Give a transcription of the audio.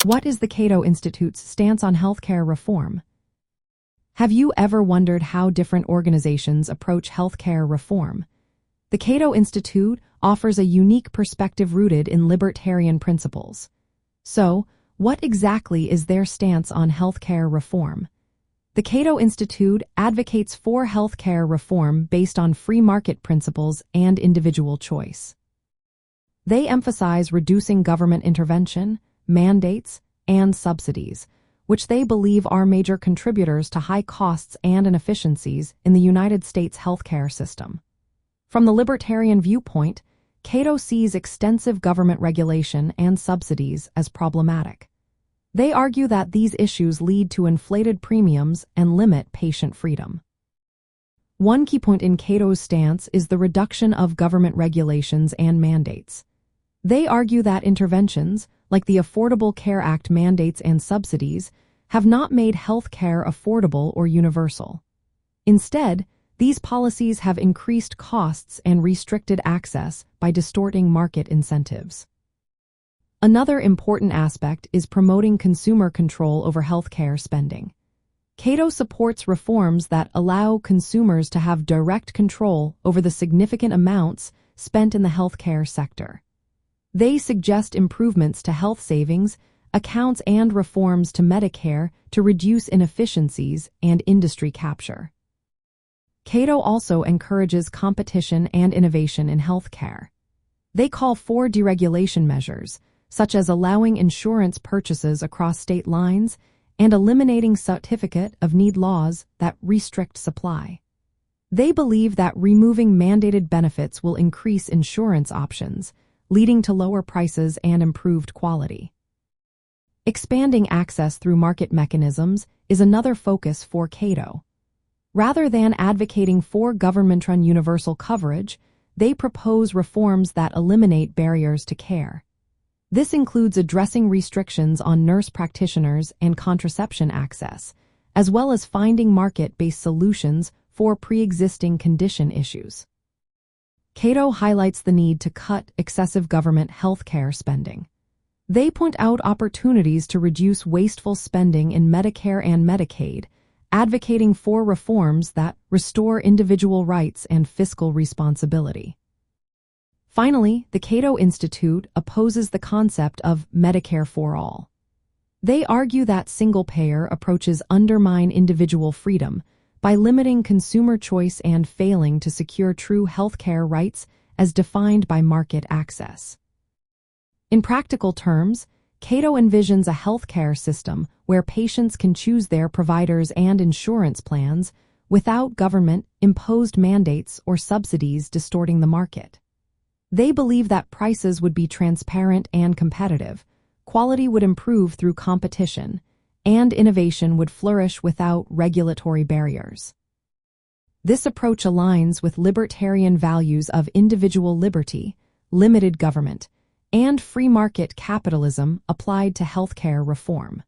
What is the Cato Institute's stance on healthcare reform? Have you ever wondered how different organizations approach healthcare reform? The Cato Institute offers a unique perspective rooted in libertarian principles. So, what exactly is their stance on healthcare reform? The Cato Institute advocates for healthcare reform based on free market principles and individual choice. They emphasize reducing government intervention, mandates, and subsidies, which they believe are major contributors to high costs and inefficiencies in the United States healthcare system. From the libertarian viewpoint, Cato sees extensive government regulation and subsidies as problematic. They argue that these issues lead to inflated premiums and limit patient freedom. One key point in Cato's stance is the reduction of government regulations and mandates. They argue that interventions, like the Affordable Care Act mandates and subsidies, have not made health care affordable or universal. Instead, these policies have increased costs and restricted access by distorting market incentives. Another important aspect is promoting consumer control over healthcare spending. Cato supports reforms that allow consumers to have direct control over the significant amounts spent in the healthcare sector. They suggest improvements to health savings accounts and reforms to Medicare to reduce inefficiencies and industry capture. Cato also encourages competition and innovation in healthcare. They call for deregulation measures, such as allowing insurance purchases across state lines and eliminating certificate of need laws that restrict supply. They believe that removing mandated benefits will increase insurance options, leading to lower prices and improved quality. Expanding access through market mechanisms is another focus for Cato. Rather than advocating for government-run universal coverage, they propose reforms that eliminate barriers to care. This includes addressing restrictions on nurse practitioners and contraception access, as well as finding market-based solutions for pre-existing condition issues. Cato highlights the need to cut excessive government healthcare spending. They point out opportunities to reduce wasteful spending in Medicare and Medicaid, advocating for reforms that restore individual rights and fiscal responsibility. Finally, the Cato Institute opposes the concept of Medicare for all. They argue that single-payer approaches undermine individual freedom by limiting consumer choice and failing to secure true healthcare rights as defined by market access. In practical terms, Cato envisions a healthcare system where patients can choose their providers and insurance plans without government-imposed mandates or subsidies distorting the market. They believe that prices would be transparent and competitive, quality would improve through competition, and innovation would flourish without regulatory barriers. This approach aligns with libertarian values of individual liberty, limited government, and free market capitalism applied to healthcare reform.